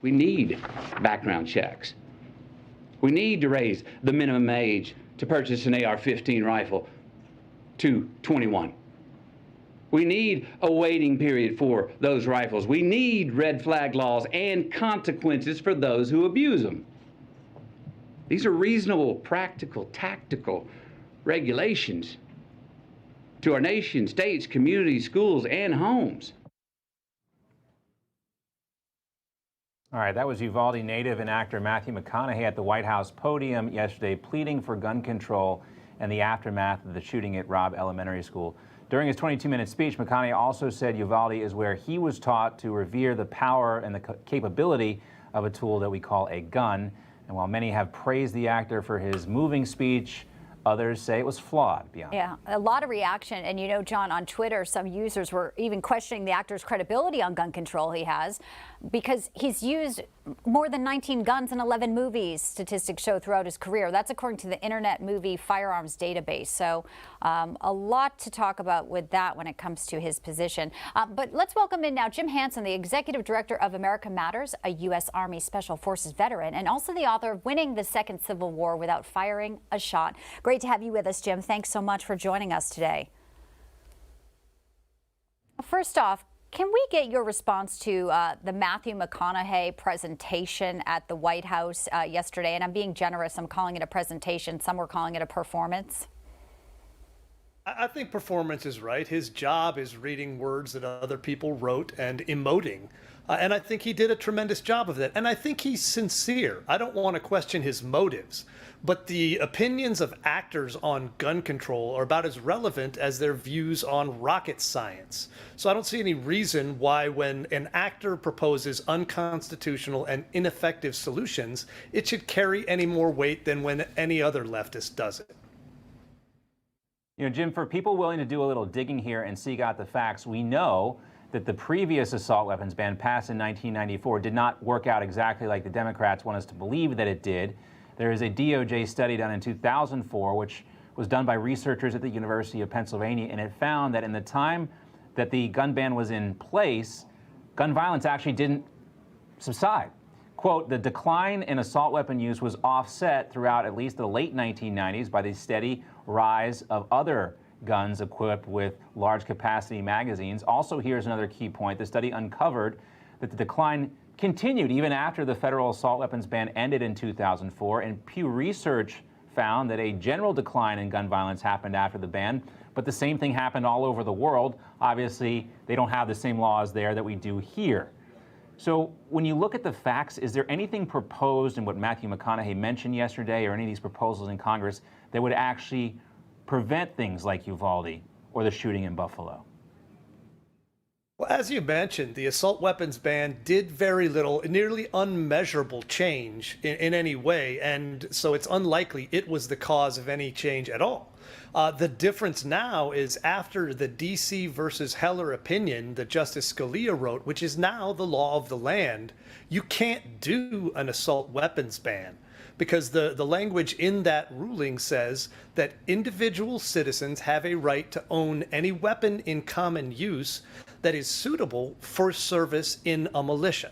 We need background checks. We need to raise the minimum age to purchase an AR-15 rifle to 21. We need a waiting period for those rifles. We need red flag laws and consequences for those who abuse them. These are reasonable, practical, tactical regulations to our nation, states, communities, schools, and homes. All right, that was Uvalde native and actor Matthew McConaughey at the White House podium yesterday pleading for gun control and the aftermath of the shooting at Robb Elementary School. During his 22-minute speech, McConaughey also said Uvalde is where he was taught to revere the power and the capability of a tool that we call a gun. And while many have praised the actor for his moving speech, others say it was flawed. Beyond. Yeah, a lot of reaction. And you know, John, on Twitter, some users were even questioning the actor's credibility on gun control he has, because he's used more than 19 guns in 11 movies, statistics show, throughout his career. That's according to the Internet Movie Firearms Database. So a lot to talk about with that when it comes to his position. But let's welcome in now Jim Hanson, the Executive Director of America Matters, a U.S. Army Special Forces veteran, and also the author of Winning the Second Civil War Without Firing a Shot. Great to have you with us, Jim. Thanks so much for joining us today. First off, can we get your response to the Matthew McConaughey presentation at the White House yesterday? And I'm being generous. I'm calling it a presentation. Some were calling it a performance. I think performance is right. His job is reading words that other people wrote and emoting. And I think he did a tremendous job of that. And I think he's sincere. I don't want to question his motives. But the opinions of actors on gun control are about as relevant as their views on rocket science. So I don't see any reason why when an actor proposes unconstitutional and ineffective solutions, it should carry any more weight than when any other leftist does it. You know, Jim, for people willing to do a little digging here and seek out the facts, we know that the previous assault weapons ban passed in 1994 did not work out exactly like the Democrats want us to believe that it did. There is a DOJ study done in 2004, which was done by researchers at the University of Pennsylvania, and it found that in the time that the gun ban was in place, gun violence actually didn't subside. Quote, the decline in assault weapon use was offset throughout at least the late 1990s by the steady rise of other guns equipped with large capacity magazines. Also, here's another key point. The study uncovered that the decline continued even after the federal assault weapons ban ended in 2004, and Pew Research found that a general decline in gun violence happened after the ban, but the same thing happened all over the world. Obviously, they don't have the same laws there that we do here. So when you look at the facts, is there anything proposed in what Matthew McConaughey mentioned yesterday or any of these proposals in Congress that would actually prevent things like Uvalde or the shooting in Buffalo? Well, as you mentioned, the assault weapons ban did very little, nearly unmeasurable change in any way, and so it's unlikely it was the cause of any change at all. The difference now is after the DC versus Heller opinion that Justice Scalia wrote, which is now the law of the land, you can't do an assault weapons ban, because the language in that ruling says that individual citizens have a right to own any weapon in common use that is suitable for service in a militia.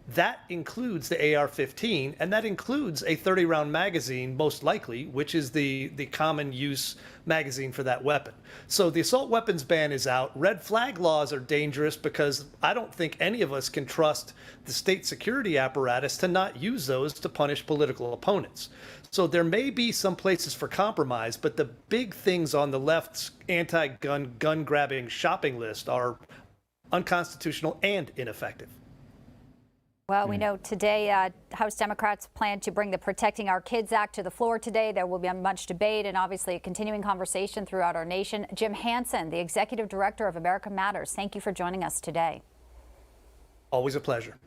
That includes the AR-15, and that includes a 30-round magazine, most likely, which is the common use magazine for that weapon. So the assault weapons ban is out. Red flag laws are dangerous because I don't think any of us can trust the state security apparatus to not use those to punish political opponents. So there may be some places for compromise, but the big things on the left's anti-gun, gun-grabbing shopping list are unconstitutional and ineffective. Well, we know today House Democrats plan to bring the Protecting Our Kids Act to the floor today. There will be much debate and obviously a continuing conversation throughout our nation. Jim Hanson, the Executive Director of America Matters, thank you for joining us today. Always a pleasure.